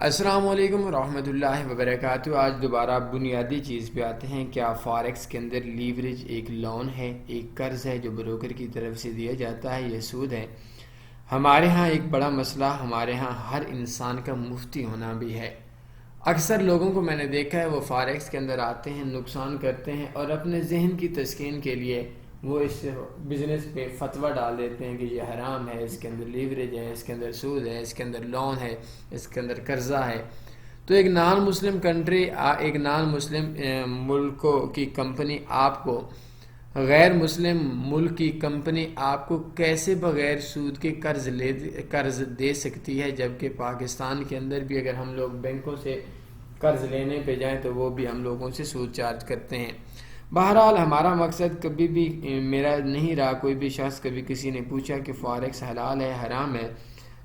السلام علیکم ورحمۃ اللہ وبرکاتہ۔ آج دوبارہ بنیادی چیز پہ آتے ہیں۔ کیا فارکس کے اندر لیوریج ایک لون ہے، ایک قرض ہے جو بروکر کی طرف سے دیا جاتا ہے، یہ سود ہے؟ ہمارے ہاں ایک بڑا مسئلہ، ہمارے ہاں ہر انسان کا مفتی ہونا بھی ہے۔ اکثر لوگوں کو میں نے دیکھا ہے وہ فارکس کے اندر آتے ہیں، نقصان کرتے ہیں اور اپنے ذہن کی تسکین کے لیے وہ اس بزنس پہ فتویٰ ڈال دیتے ہیں کہ یہ حرام ہے، اس کے اندر لیوریج ہے، اس کے اندر سود ہے، اس کے اندر لون ہے، اس کے اندر قرضہ ہے۔ تو ایک نان مسلم کنٹری، ایک نان مسلم ملک کی کمپنی آپ کو، غیر مسلم ملک کی کمپنی آپ کو کیسے بغیر سود کے قرض دے سکتی ہے؟ جبکہ پاکستان کے اندر بھی اگر ہم لوگ بینکوں سے قرض لینے پہ جائیں تو وہ بھی ہم لوگوں سے سود چارج کرتے ہیں۔ بہرحال ہمارا مقصد کبھی بھی میرا نہیں رہا، کوئی بھی شخص کبھی کسی نے پوچھا کہ فارکس حلال ہے حرام ہے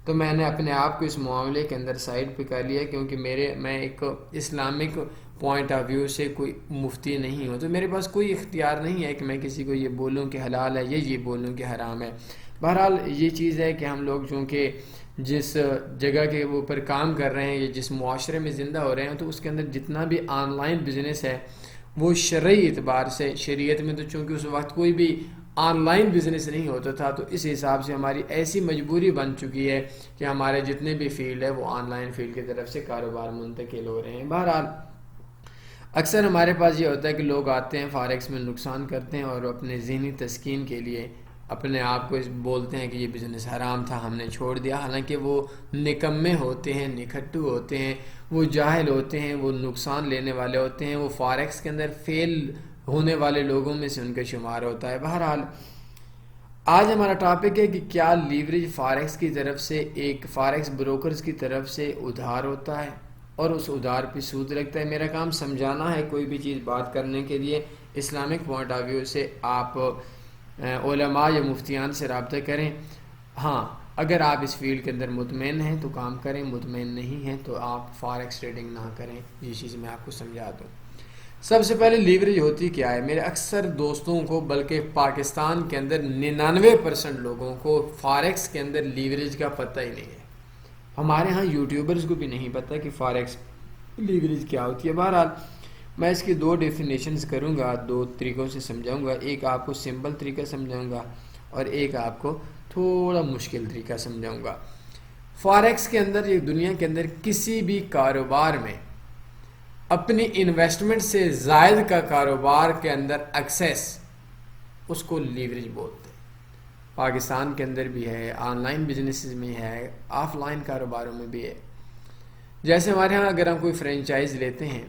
تو میں نے اپنے آپ کو اس معاملے کے اندر سائڈ پہ کر لیا، کیونکہ میں ایک اسلامک پوائنٹ آف ویو سے کوئی مفتی نہیں ہوں، تو میرے پاس کوئی اختیار نہیں ہے کہ میں کسی کو یہ بولوں کہ حلال ہے یا یہ بولوں کہ حرام ہے۔ بہرحال یہ چیز ہے کہ ہم لوگ چونکہ جس جگہ کے اوپر کام کر رہے ہیں یا جس معاشرے میں زندہ ہو رہے ہیں تو اس کے اندر جتنا بھی آن لائن بزنس ہے وہ شرعی اعتبار سے، شریعت میں تو چونکہ اس وقت کوئی بھی آن لائن بزنس نہیں ہوتا تھا تو اس حساب سے ہماری ایسی مجبوری بن چکی ہے کہ ہمارے جتنے بھی فیلڈ ہے وہ آن لائن فیلڈ کی طرف سے کاروبار منتقل ہو رہے ہیں۔ بہرحال اکثر ہمارے پاس یہ ہوتا ہے کہ لوگ آتے ہیں فارکس میں نقصان کرتے ہیں اور اپنے ذہنی تسکین کے لیے اپنے آپ کو بولتے ہیں کہ یہ بزنس حرام تھا، ہم نے چھوڑ دیا، حالانکہ وہ نکمے ہوتے ہیں، نکھٹو ہوتے ہیں، وہ جاہل ہوتے ہیں، وہ نقصان لینے والے ہوتے ہیں، وہ فارکس کے اندر فیل ہونے والے لوگوں میں سے ان کا شمار ہوتا ہے۔ بہرحال آج ہمارا ٹاپک ہے کہ کیا لیوریج فارکس کی طرف سے، ایک فارکس بروکرز کی طرف سے ادھار ہوتا ہے اور اس ادھار پہ سود لگتا ہے۔ میرا کام سمجھانا ہے، کوئی بھی چیز بات کرنے کے لیے اسلامک پوائنٹ آف ویو سے آپ علماء یا مفتیان سے رابطہ کریں۔ ہاں، اگر آپ اس فیلڈ کے اندر مطمئن ہیں تو کام کریں، مطمئن نہیں ہیں تو آپ فارکس ٹریڈنگ نہ کریں۔ یہ چیز میں آپ کو سمجھا دوں۔ سب سے پہلے لیوریج ہوتی کیا ہے؟ میرے اکثر دوستوں کو، بلکہ پاکستان کے اندر 99% لوگوں کو فارکس کے اندر لیوریج کا پتہ ہی نہیں ہے۔ ہمارے ہاں یوٹیوبرز کو بھی نہیں پتہ کہ فارکس لیوریج کیا ہوتی ہے۔ بہرحال میں اس کی دو ڈیفینیشنز کروں گا، دو طریقوں سے سمجھاؤں گا، ایک آپ کو سمپل طریقہ سمجھاؤں گا اور ایک آپ کو تھوڑا مشکل طریقہ سمجھاؤں گا۔ فارکس کے اندر، یہ دنیا کے اندر کسی بھی کاروبار میں اپنی انویسٹمنٹ سے زائد کا کاروبار کے اندر ایکسیس، اس کو لیوریج بولتے ہیں۔ پاکستان کے اندر بھی ہے، آن لائن بزنسز میں ہے، آف لائن کاروباروں میں بھی ہے۔ جیسے ہمارے ہاں اگر ہم کوئی فرینچائز لیتے ہیں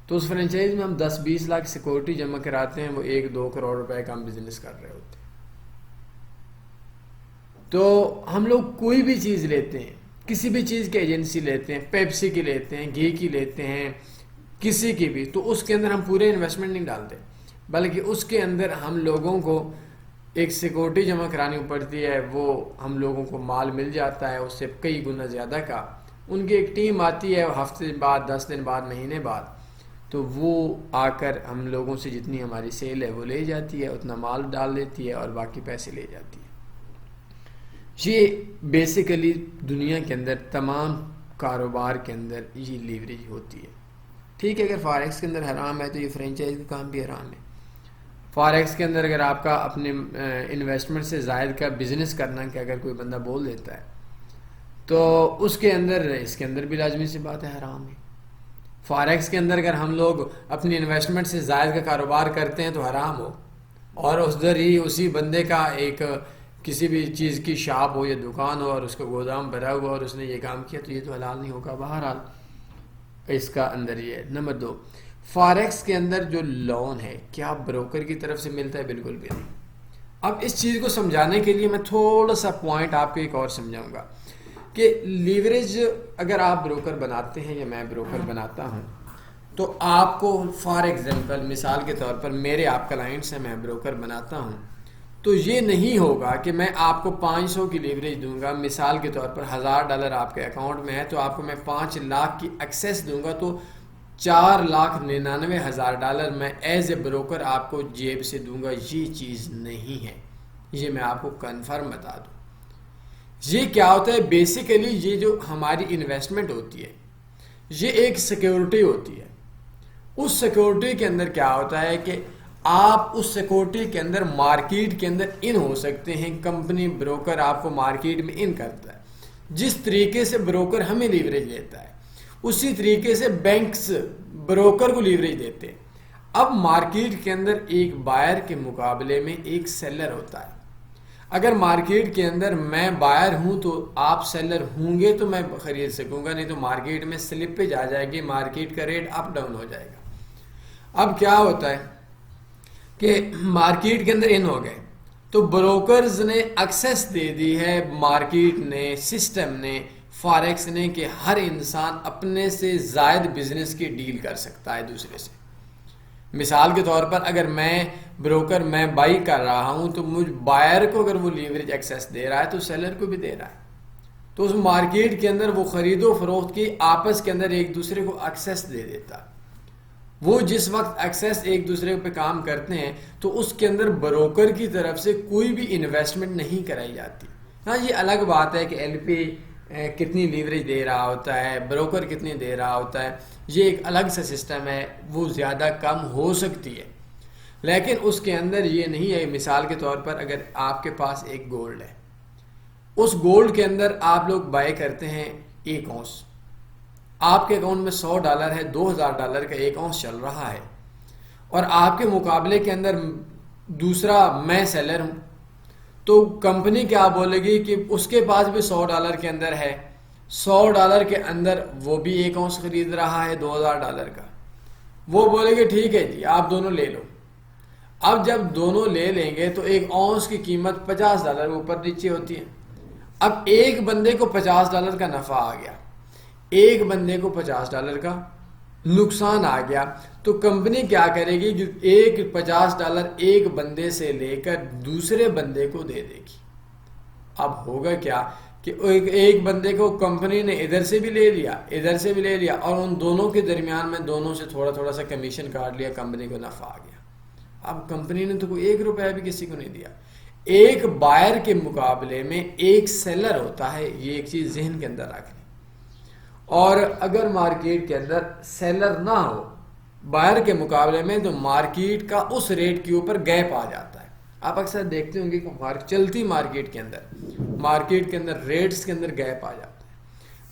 تو اس فرینچائز میں ہم 10-20 لاکھ سیکورٹی جمع کراتے ہیں، وہ 1-2 کروڑ روپے کا ہم بزنس کر رہے ہوتے ہیں۔ تو ہم لوگ کوئی بھی چیز لیتے ہیں، کسی بھی چیز کی ایجنسی لیتے ہیں، پیپسی کی لیتے ہیں، گھی کی لیتے ہیں، کسی کی بھی، تو اس کے اندر ہم پورے انویسٹمنٹ نہیں ڈالتے، بلکہ اس کے اندر ہم لوگوں کو ایک سیکورٹی جمع کرانی پڑتی ہے، وہ ہم لوگوں کو مال مل جاتا ہے اس سے کئی گنا زیادہ کا۔ ان کی ایک ٹیم آتی ہے ہفتے بعد، 10 دن بعد، مہینے بعد، تو وہ آ کر ہم لوگوں سے جتنی ہماری سیل ہے وہ لے جاتی ہے، اتنا مال ڈال دیتی ہے اور باقی پیسے لے جاتی ہے۔ یہ بیسیکلی دنیا کے اندر تمام کاروبار کے اندر یہ لیوریج ہوتی ہے۔ ٹھیک ہے، اگر فارکس کے اندر حرام ہے تو یہ فرینچائز کا کام بھی حرام ہے۔ فارکس کے اندر اگر آپ کا اپنے انویسٹمنٹ سے زائد کا بزنس کرنا کہ اگر کوئی بندہ بول دیتا ہے تو اس کے اندر، اس کے اندر بھی لازمی سی بات ہے حرام ہے۔ فارکس کے اندر اگر ہم لوگ اپنی انویسٹمنٹ سے زائد کا کاروبار کرتے ہیں تو حرام ہو، اور ادھر ہی اسی بندے کا ایک کسی بھی چیز کی شاپ ہو یا دکان ہو اور اس کا گودام بھرا ہوا اور اس نے یہ کام کیا تو یہ تو حلال نہیں ہوگا۔ بہرحال اس کا اندر یہ ہے۔ نمبر 2، فارکس کے اندر جو لون ہے کیا بروکر کی طرف سے ملتا ہے؟ بالکل بھی نہیں۔ اب اس چیز کو سمجھانے کے لیے میں تھوڑا سا پوائنٹ آپ کو ایک اور سمجھاؤں گا کہ لیوریج اگر آپ بروکر بناتے ہیں یا میں بروکر بناتا ہوں تو آپ کو فار ایگزامپل، مثال کے طور پر میرے آپ کلائنٹس ہیں، میں بروکر بناتا ہوں تو یہ نہیں ہوگا کہ میں آپ کو 500 کی لیوریج دوں گا، مثال کے طور پر $1000 آپ کے اکاؤنٹ میں ہے تو آپ کو میں 5 لاکھ کی ایکسیس دوں گا تو $4,99,000 میں ایز اے بروکر آپ کو جیب سے دوں گا۔ یہ چیز نہیں ہے، یہ میں آپ کو کنفرم بتا دوں۔ یہ کیا ہوتا ہے بیسیکلی؟ یہ جو ہماری انویسٹمنٹ ہوتی ہے یہ ایک سیکیورٹی ہوتی ہے. اس سیکیورٹی کے اندر کیا ہوتا ہے کہ آپ اس سیکیورٹی کے اندر مارکیٹ کے اندر ان ہو سکتے ہیں. کمپنی بروکر آپ کو مارکیٹ میں ان کرتا ہے. جس طریقے سے بروکر ہمیں لیوریج دیتا ہے اسی طریقے سے بینکس بروکر کو لیوریج دیتے ہیں. اب مارکیٹ کے اندر ایک بائر کے مقابلے میں ایک سیلر ہوتا ہے. اگر مارکیٹ کے اندر میں بائر ہوں تو آپ سیلر ہوں گے تو میں خرید سکوں گا، نہیں تو مارکیٹ میں سلپیج آ جائے گی، مارکیٹ کا ریٹ اپ ڈاؤن ہو جائے گا. اب کیا ہوتا ہے کہ مارکیٹ کے اندر ان ہو گئے تو بروکرز نے ایکسیس دے دی ہے، مارکیٹ نے، سسٹم نے، فاریکس نے، کہ ہر انسان اپنے سے زائد بزنس کی ڈیل کر سکتا ہے دوسرے سے. مثال کے طور پر اگر میں بروکر میں بائی کر رہا ہوں تو مجھ بائر کو اگر وہ لیوریج ایکسیس دے رہا ہے تو سیلر کو بھی دے رہا ہے. تو اس مارکیٹ کے اندر وہ خرید و فروخت کی آپس کے اندر ایک دوسرے کو ایکسیس دے دیتا. وہ جس وقت ایکسیس ایک دوسرے پہ کام کرتے ہیں تو اس کے اندر بروکر کی طرف سے کوئی بھی انویسٹمنٹ نہیں کرائی جاتی. ہاں یہ الگ بات ہے کہ ایل پی کتنی لیوریج دے رہا ہوتا ہے، بروکر کتنی دے رہا ہوتا ہے، یہ ایک الگ سا سسٹم ہے، وہ زیادہ کم ہو سکتی ہے. لیکن اس کے اندر یہ نہیں ہے. مثال کے طور پر اگر آپ کے پاس ایک گولڈ ہے، اس گولڈ کے اندر آپ لوگ بائی کرتے ہیں ایک اونس، آپ کے اکاؤنٹ میں $100 ہے، $2000 کا ایک اونس چل رہا ہے، اور آپ کے مقابلے کے اندر دوسرا میں سیلر ہوں، تو کمپنی کیا بولے گی کہ اس کے پاس بھی $100 کے اندر ہے، $100 کے اندر وہ بھی ایک اونس خرید رہا ہے $2000 کا. وہ بولے گی ٹھیک ہے جی آپ دونوں لے لو. اب جب دونوں لے لیں گے تو ایک اونس کی قیمت $50 اوپر نیچے ہوتی ہے. اب ایک بندے کو $50 کا نفع آ گیا، ایک بندے کو $50 کا نقصان آ گیا، تو کمپنی کیا کرے گی کہ ایک $50 ایک بندے سے لے کر دوسرے بندے کو دے دے گی. اب ہوگا کیا کہ ایک بندے کو کمپنی نے ادھر سے بھی لے لیا ادھر سے بھی لے لیا، اور ان دونوں کے درمیان میں دونوں سے تھوڑا تھوڑا سا کمیشن کاٹ لیا، کمپنی کو نفع آ گیا. اب کمپنی نے تو کوئی $1 بھی کسی کو نہیں دیا. ایک بائر کے مقابلے میں ایک سیلر ہوتا ہے، یہ ایک چیز ذہن کے اندر رکھنی. اور اگر مارکیٹ کے اندر سیلر نہ ہو بائر کے مقابلے میں تو مارکیٹ کا اس ریٹ کے اوپر گیپ آ جاتا ہے. آپ اکثر دیکھتے ہوں گے کہ چلتی مارکیٹ کے اندر ریٹس کے اندر گیپ آ جاتا ہے.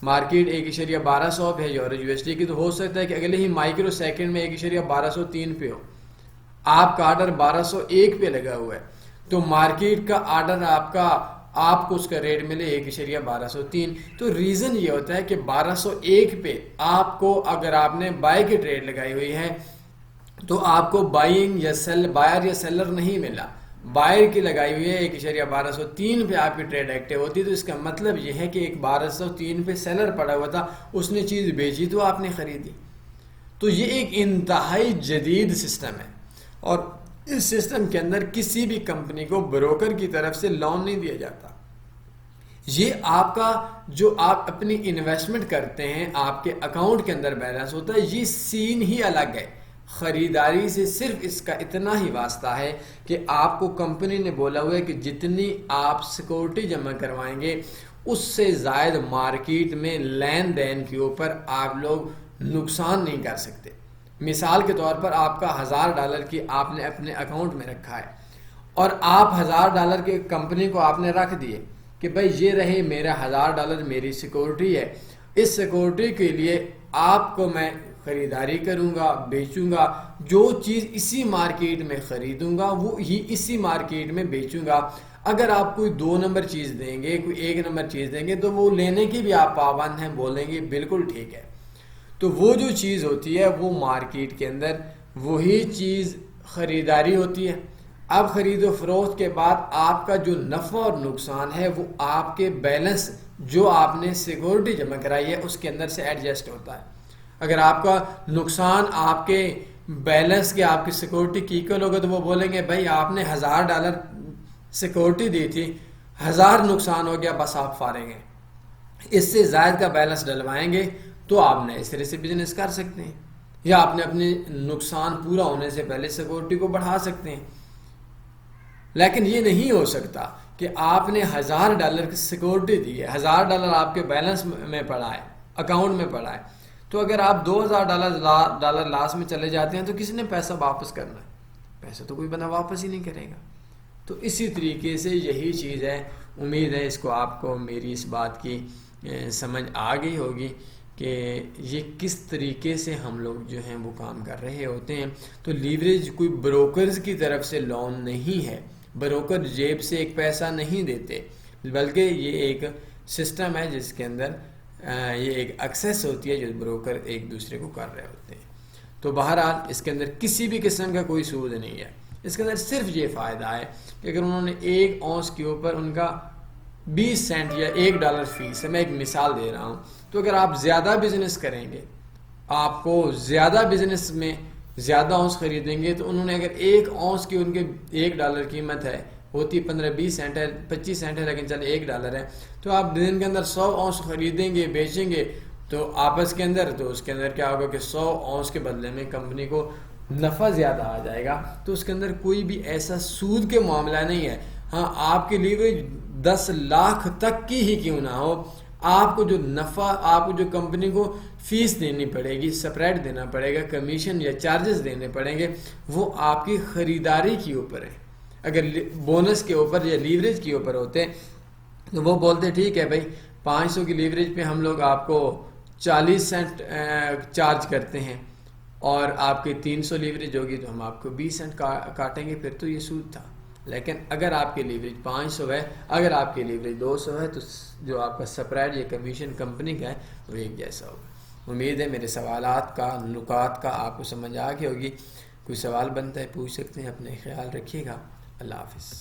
مارکیٹ 1.1200 پہ ہے USD کی، تو ہو سکتا ہے کہ اگلے ہی مائکرو سیکنڈ میں 1.1203 پہ ہو. آپ کا آرڈر 1201 پہ لگا ہوا ہے تو مارکیٹ کا آرڈر آپ کو اس کا ریٹ ملے 1.1203. تو ریزن یہ ہوتا ہے کہ 1201 پہ آپ کو اگر آپ نے بائی کی ٹریڈ لگائی ہوئی ہے تو آپ کو بائنگ یا بائر یا سیلر نہیں ملا. بائر کی لگائی ہوئی ہے 1.1203 پہ آپ کی ٹریڈ ایکٹیو ہوتی، تو اس کا مطلب یہ ہے کہ ایک 1203 پہ سیلر پڑا ہوا تھا، اس نے چیز بیچی تو آپ نے خریدی. تو یہ ایک انتہائی جدید سسٹم ہے، اور اس سسٹم کے اندر کسی بھی کمپنی کو بروکر کی طرف سے لون نہیں دیا جاتا. یہ آپ کا جو آپ اپنی انویسٹمنٹ کرتے ہیں آپ کے اکاؤنٹ کے اندر بیلنس ہوتا ہے، یہ سین ہی الگ ہے. خریداری سے صرف اس کا اتنا ہی واسطہ ہے کہ آپ کو کمپنی نے بولا ہوا ہے کہ جتنی آپ سیکورٹی جمع کروائیں گے اس سے زائد مارکیٹ میں لین دین کے اوپر آپ لوگ نقصان نہیں کر سکتے. مثال کے طور پر آپ کا $1000 کی آپ نے اپنے اکاؤنٹ میں رکھا ہے، اور آپ $1000 کے کمپنی کو آپ نے رکھ دیے کہ بھائی یہ رہے میرا $1000 میری سیکورٹی ہے، اس سیکورٹی کے لیے آپ کو میں خریداری کروں گا، بیچوں گا، جو چیز اسی مارکیٹ میں خریدوں گا وہ ہی اسی مارکیٹ میں بیچوں گا. اگر آپ کوئی 2 نمبر چیز دیں گے، کوئی 1 نمبر چیز دیں گے تو وہ لینے کی بھی آپ پابند ہیں، بولیں گے بالکل ٹھیک ہے. تو وہ جو چیز ہوتی ہے وہ مارکیٹ کے اندر وہی چیز خریداری ہوتی ہے. اب خرید و فروخت کے بعد آپ کا جو نفع اور نقصان ہے وہ آپ کے بیلنس جو آپ نے سیکورٹی جمع کرائی ہے اس کے اندر سے ایڈجسٹ ہوتا ہے. اگر آپ کا نقصان آپ کے بیلنس کے آپ کی سیکورٹی کی ایکول ہوگا تو وہ بولیں گے بھائی آپ نے $1000 سیکورٹی دی تھی، 1000 نقصان ہو گیا، بس آپ فارغ ہیں. اس سے زائد کا بیلنس ڈلوائیں گے تو آپ نے اس طرح سے بزنس کر سکتے ہیں، یا آپ نے اپنے نقصان پورا ہونے سے پہلے سیکورٹی کو بڑھا سکتے ہیں. لیکن یہ نہیں ہو سکتا کہ آپ نے $1000 کی سیکورٹی دی ہے، $1000 آپ کے بیلنس میں پڑا ہے، اکاؤنٹ میں پڑا ہے، تو اگر آپ $2000 لاس میں چلے جاتے ہیں تو کس نے پیسہ واپس کرنا ہے؟ پیسہ تو کوئی بندہ واپس ہی نہیں کرے گا۔ تو اسی طریقے سے یہی چیز ہے، امید ہے اس کو آپ کو میری اس بات کی سمجھ آ گئی ہوگی کہ یہ کس طریقے سے ہم لوگ جو ہیں وہ کام کر رہے ہوتے ہیں۔ تو لیوریج کوئی بروکرز کی طرف سے لون نہیں ہے، بروکر جیب سے ایک پیسہ نہیں دیتے، بلکہ یہ ایک سسٹم ہے جس کے اندر یہ ایک ایکسیس ہوتی ہے جو بروکر ایک دوسرے کو کر رہے ہوتے ہیں۔ تو بہرحال اس کے اندر کسی بھی قسم کا کوئی سود نہیں ہے، اس کے اندر صرف یہ فائدہ ہے کہ اگر انہوں نے 1 اونس کے اوپر ان کا 20 سینٹ یا $1 فیس ہے، میں ایک مثال دے رہا ہوں، تو اگر آپ زیادہ بزنس کریں گے، آپ کو زیادہ بزنس میں زیادہ اونس خریدیں گے، تو انہوں نے اگر 1 اونس کی ان کے $1 قیمت ہے، ہوتی 15-20 سینٹ ہے، 25 سینٹ ہے، لیکن چلے $1 ہے، تو آپ دن کے اندر 100 اونس خریدیں گے، بیچیں گے، تو آپس کے اندر تو اس کے اندر کیا ہوگا کہ 100 اونس کے بدلے میں کمپنی کو نفع زیادہ آ جائے گا۔ تو اس کے اندر کوئی بھی ایسا سود کے معاملہ نہیں ہے۔ ہاں، آپ کی لیوریج 10 لاکھ تک کی ہی کیوں نہ ہو، آپ کو جو نفع، آپ کو جو کمپنی کو فیس دینی پڑے گی، سپریٹ دینا پڑے گا، کمیشن یا چارجز دینے پڑیں گے، وہ آپ کی خریداری کے اوپر ہے۔ اگر بونس کے اوپر یا لیوریج کے اوپر ہوتے تو وہ بولتے ٹھیک ہے بھائی 500 کی لیوریج پہ ہم لوگ آپ کو 40 سینٹ چارج کرتے ہیں، اور آپ کی 300 لیوریج ہوگی تو ہم آپ کو 20 سینٹ کاٹیں گے، پھر تو یہ سود تھا۔ لیکن اگر آپ کی لیوریج 500 ہے، اگر آپ کی لیوریج 200 ہے، تو جو آپ کا سپریٹ یا کمیشن کمپنی کا ہے وہ ایک جیسا ہوگا۔ امید ہے میرے سوالات کا، نکات کا آپ کو سمجھ آ گئی ہوگی۔ کوئی سوال بنتا ہے پوچھ سکتے ہیں، اپنے خیال رکھیے گا۔ اللہ حافظ۔